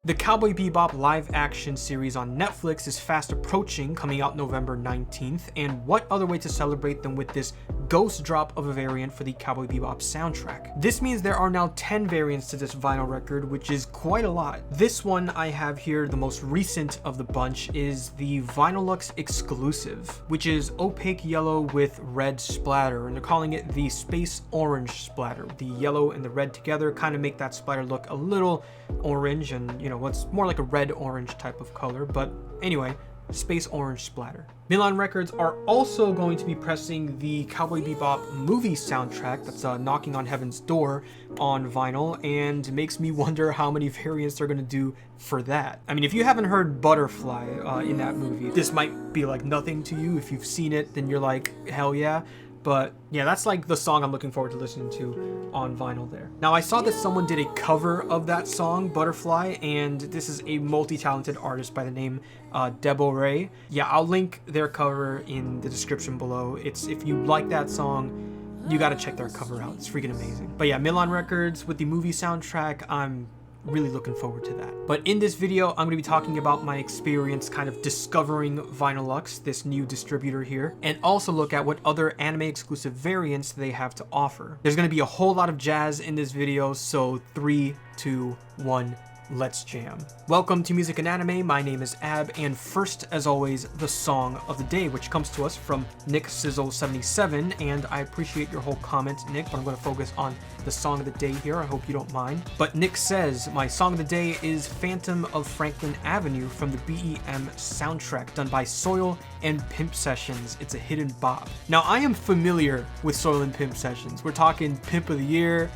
The Cowboy Bebop live-action series on Netflix is fast approaching, coming out November 19th, and what other way to celebrate than with this ghost drop of a variant for the Cowboy Bebop soundtrack. This means there are now 10 variants to this vinyl record, which is quite a lot. This one I have here, the most recent of the bunch, is the VinylLuxe Exclusive, which is opaque yellow with red splatter, and they're calling it the Space Orange Splatter. The yellow and the red together kind of make that splatter look a little orange, and you know, what's more like a red-orange type of color, but anyway, Space Orange Splatter. Milan Records are also going to be pressing the Cowboy Bebop movie soundtrack that's knocking on heaven's door on vinyl, and makes me wonder how many variants they're going to do for that. I mean, if you haven't heard Butterfly in that movie, this might be like nothing to you. If you've seen it, then you're like, hell yeah. But yeah, that's like the song I'm looking forward to listening to on vinyl there. Now, I saw that someone did a cover of that song, Butterfly, and this is a multi-talented artist by the name Debo Ray. Yeah, I'll link their cover in the description below. If you like that song, you gotta check their cover out. It's freaking amazing. But yeah, Milan Records with the movie soundtrack, I'm really looking forward to that. But in this video, I'm going to be talking about my experience kind of discovering VinylLuxe, this new distributor here, and also look at what other anime exclusive variants they have to offer. There's going to be a whole lot of jazz in this video, so 3, 2, 1, let's jam. Welcome to Music and Anime. My name is Ab, and first, as always, the song of the day, which comes to us from Nick Sizzle77, and I appreciate your whole comment, Nick, but I'm going to focus on the song of the day here. I hope you don't mind. But Nick says, my song of the day is Phantom of Franklin Avenue from the BEM soundtrack done by Soil and Pimp Sessions. It's a hidden bop. Now, I am familiar with Soil and Pimp Sessions. We're talking Pimp of the Year,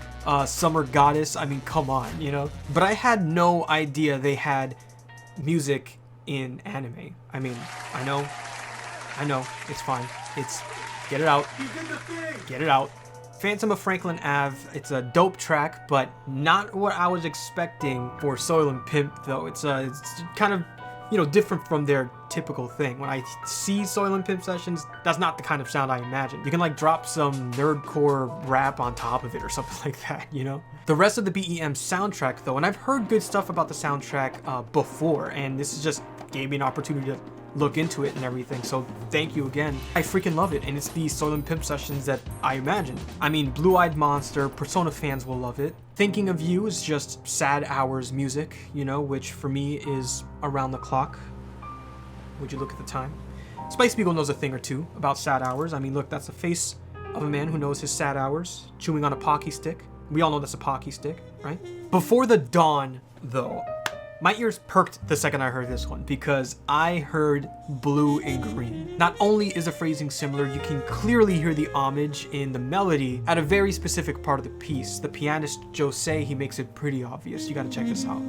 Summer Goddess. I mean, come on, you know? But I had no idea they had music in anime. I mean, I know, it's fine. Get it out. You did the thing. Get it out. Phantom of Franklin Ave, it's a dope track, but not what I was expecting for Soil and Pimp, though. It's kind of, you know, different from their typical thing. When I see Soil and Pimp Sessions, that's not the kind of sound I imagine. You can like drop some nerdcore rap on top of it or something like that, you know? The rest of the BEM soundtrack, though, and I've heard good stuff about the soundtrack before, and this is just gave me an opportunity to look into it and everything, so thank you again. I freaking love it, and it's the Soil and Pimp Sessions that I imagined. I mean, Blue Eyed Monster, Persona fans will love it. Thinking of You is just sad hours music, you know, which for me is around the clock. Would you look at the time? Spice Beagle knows a thing or two about sad hours. I mean, look, that's the face of a man who knows his sad hours, chewing on a Pocky stick. We all know that's a Pocky stick, right? Before the dawn, though, my ears perked the second I heard this one, because I heard blue and green. Not only is the phrasing similar, you can clearly hear the homage in the melody at a very specific part of the piece. The pianist Jose, he makes it pretty obvious. You gotta check this out.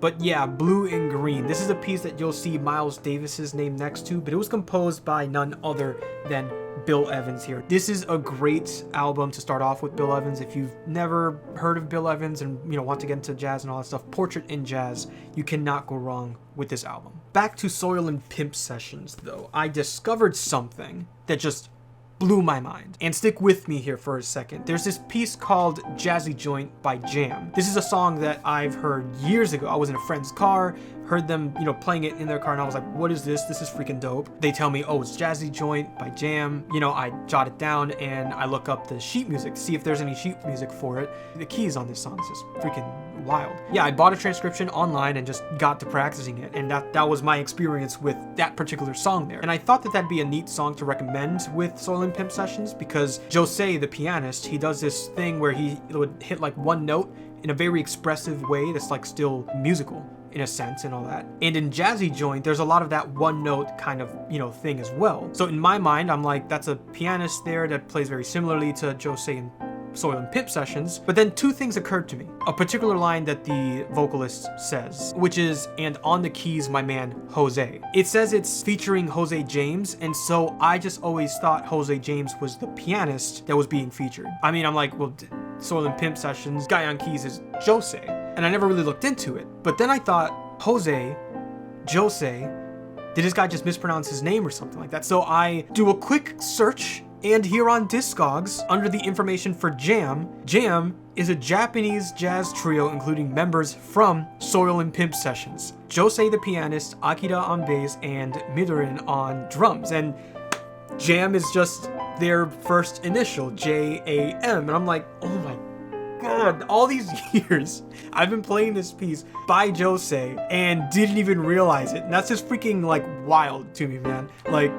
But yeah, Blue and Green. This is a piece that you'll see Miles Davis's name next to, but it was composed by none other than Bill Evans here. This is a great album to start off with Bill Evans. If you've never heard of Bill Evans and, you know, want to get into jazz and all that stuff, Portrait in Jazz, you cannot go wrong with this album. Back to Soil and Pimp Sessions, though. I discovered something that just blew my mind. And stick with me here for a second. There's this piece called Jazzy Joint by J.A.M. This is a song that I've heard years ago. I was in a friend's car, heard them, you know, playing it in their car, and I was like, what is this? This is freaking dope. They tell me, oh, it's Jazzy Joint by J.A.M. You know, I jot it down and I look up the sheet music to see if there's any sheet music for it. The keys on this song is just freaking wild. Yeah, I bought a transcription online and just got to practicing it, and that was my experience with that particular song there. And I thought that that'd be a neat song to recommend with Soil and Pimp Sessions, because Jose, the pianist, he does this thing where he would hit like one note in a very expressive way that's like still musical in a sense and all that. And in Jazzy Joint, there's a lot of that one note kind of, you know, thing as well. So in my mind, I'm like, that's a pianist there that plays very similarly to Jose and Soil and Pimp sessions. But then two things occurred to me. A particular line that the vocalist says, which is, "And on the keys, my man, Jose." It says it's featuring Jose James, and so I just always thought Jose James was the pianist that was being featured. I mean, I'm like, well, Soil and Pimp sessions, guy on keys is Jose. And I never really looked into it. But then I thought, Jose, did this guy just mispronounce his name or something like that? So I do a quick search, and here on Discogs, under the information for J.A.M, J.A.M is a Japanese jazz trio including members from Soil and Pimp sessions. Jose the pianist, Akira on bass, and Milan on drums. And J.A.M is just their first initial, J.A.M. And I'm like, oh my God, all these years I've been playing this piece by Jose and didn't even realize it. And that's just freaking like wild to me, man. Like,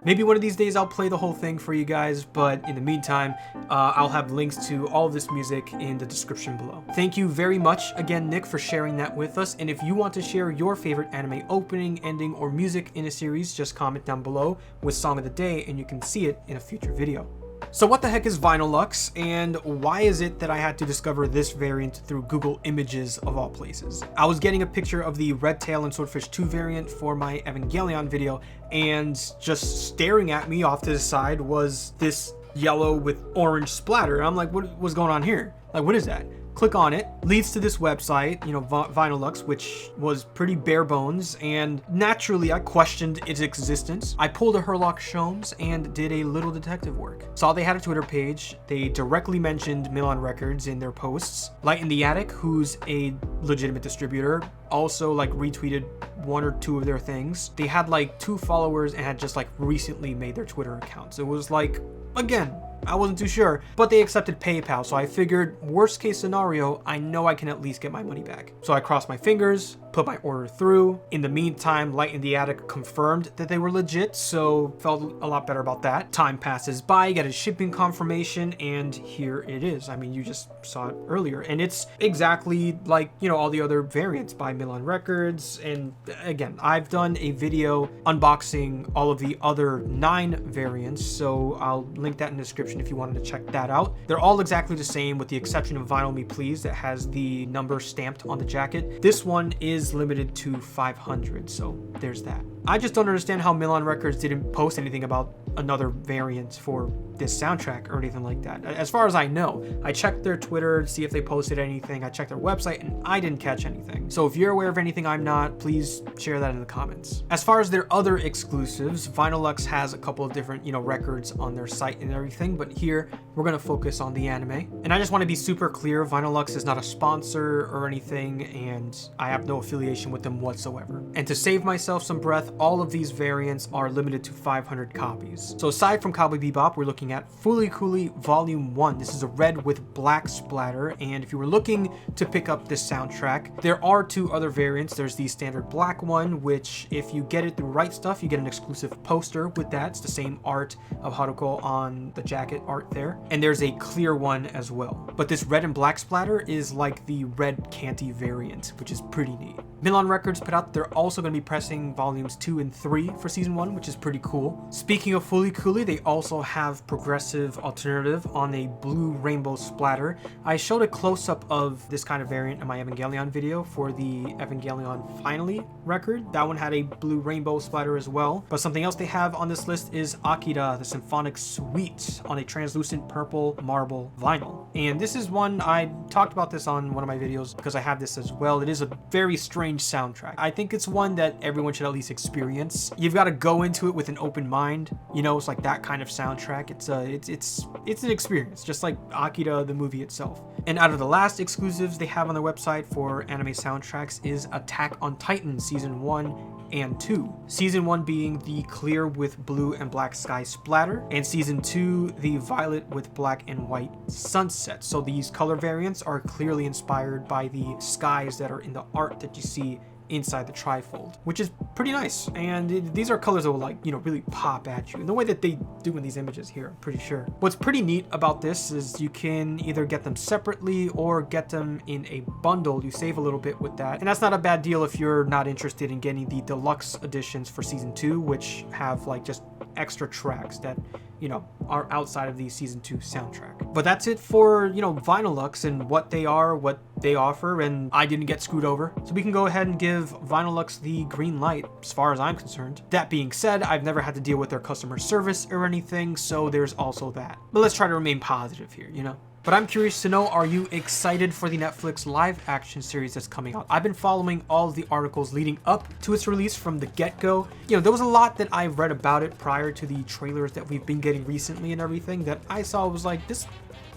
maybe one of these days I'll play the whole thing for you guys, but in the meantime, I'll have links to all of this music in the description below. Thank you very much again, Nick, for sharing that with us. And if you want to share your favorite anime opening, ending, or music in a series, just comment down below with Song of the Day and you can see it in a future video. So what the heck is VinylLuxe, and why is it that I had to discover this variant through Google Images of all places? I was getting a picture of the Red Tail and Swordfish 2 variant for my Evangelion video, and just staring at me off to the side was this yellow with orange splatter. I'm like, what was going on here? Like, what is that? Click on it, leads to this website, you know, VinylLuxe, which was pretty bare bones, and naturally I questioned its existence. I pulled a Sherlock Holmes and did a little detective work. Saw they had a Twitter page. They directly mentioned Milan Records in their posts. Light in the Attic, who's a legitimate distributor, also like retweeted one or two of their things. They had like 2 followers and had just like recently made their Twitter accounts. It was like, again, I wasn't too sure, but they accepted PayPal, so I figured worst case scenario, I know I can at least get my money back. So I crossed my fingers, put my order through. In the meantime, Light in the Attic confirmed that they were legit, so felt a lot better about that. Time passes by, get a shipping confirmation, and here it is. I mean, you just saw it earlier, and it's exactly like, you know, all the other variants by Milan Records. And again, I've done a video unboxing all of the other 9 variants, so I'll link that in the description if you wanted to check that out. They're all exactly the same with the exception of Vinyl Me Please that has the number stamped on the jacket. This one is limited to 500, so there's that. I just don't understand how Milan Records didn't post anything about another variant for this soundtrack or anything like that. As far as I know, I checked their Twitter to see if they posted anything. I checked their website and I didn't catch anything. So if you're aware of anything I'm not, please share that in the comments. As far as their other exclusives, VinylLuxe has a couple of different, you know, records on their site and everything, but here we're going to focus on the anime. And I just want to be super clear, VinylLuxe is not a sponsor or anything, and I have no affiliation with them whatsoever. And to save myself some breath, all of these variants are limited to 500 copies. So aside from Cowboy Bebop, we're looking at Fooly Cooly Volume 1. This is a red with black splatter, and if you were looking to pick up this soundtrack, there are 2 other variants. There's the standard black one, which if you get it through Right Stuff, you get an exclusive poster with that. It's the same art of Haruko on the jacket art there. And there's a clear one as well. But this red and black splatter is like the red candy variant, which is pretty neat. Milan Records put out, they're also going to be pressing volumes 2 and 3 for season 1, which is pretty cool. Speaking of Fooly Cooly, they also have progressive alternative on a blue rainbow splatter. I showed a close-up of this kind of variant in my Evangelion video for the Evangelion Finally record. That one had a blue rainbow splatter as well. But something else they have on this list is Akira, the Symphonic Suite, on a translucent purple marble vinyl. And this is one, I talked about this on one of my videos because I have this as well. It is a very strange soundtrack. I think it's one that everyone should at least experience. You've got to go into it with an open mind. You know, it's like that kind of soundtrack. It's an experience, just like Akira the movie itself. And out of the last exclusives they have on their website for anime soundtracks is Attack on Titan Season 1 and 2. Season 1 being the clear with blue and black sky splatter, and Season 2 the the violet with black and white sunset. So these color variants are clearly inspired by the skies that are in the art that you see inside the trifold, which is pretty nice. And these are colors that will, like, you know, really pop at you in the way that they do in these images here, I'm pretty sure. What's pretty neat about this is you can either get them separately or get them in a bundle. You save a little bit with that, and that's not a bad deal if you're not interested in getting the deluxe editions for season 2, which have like just extra tracks that, you know, are outside of the season 2 soundtrack. But that's it for, you know, VinylLuxe and what they are, what they offer, and I didn't get screwed over. So we can go ahead and give VinylLuxe the green light as far as I'm concerned. That being said, I've never had to deal with their customer service or anything, so there's also that. But let's try to remain positive here, you know? But I'm curious to know, are you excited for the Netflix live action series that's coming out? I've been following all of the articles leading up to its release from the get-go. You know, there was a lot that I read about it prior to the trailers that we've been getting recently and everything that I saw was like, this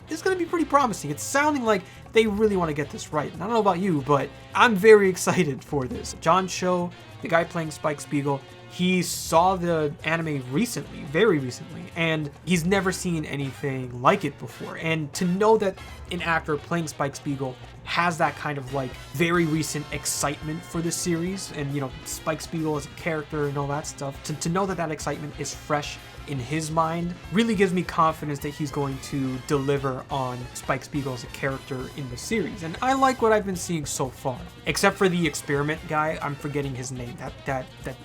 is going to be pretty promising. It's sounding like they really want to get this right. And I don't know about you, but I'm very excited for this. John Cho, the guy playing Spike Spiegel, he saw the anime recently, very recently, and he's never seen anything like it before. And to know that an actor playing Spike Spiegel has that kind of like very recent excitement for the series, and, you know, Spike Spiegel as a character and all that stuff, to know that that excitement is fresh in his mind really gives me confidence that he's going to deliver on Spike Spiegel as a character in the series. And I like what I've been seeing so far, except for the experiment guy. I'm forgetting his name.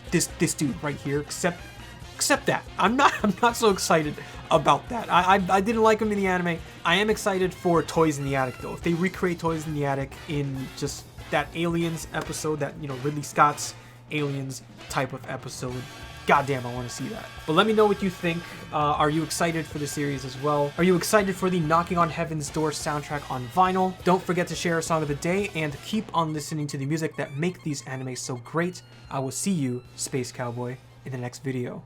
This dude right here. Except that I'm not so excited about that. I didn't like him in the anime. I am excited for Toys in the Attic though. If they recreate Toys in the Attic in just that Aliens episode, that, you know, Ridley Scott's Aliens type of episode, goddamn, I want to see that. But let me know what you think. Are you excited for the series as well? Are you excited for the Knocking on Heaven's Door soundtrack on vinyl? Don't forget to share a song of the day and keep on listening to the music that make these animes so great. I will see you, Space Cowboy, in the next video.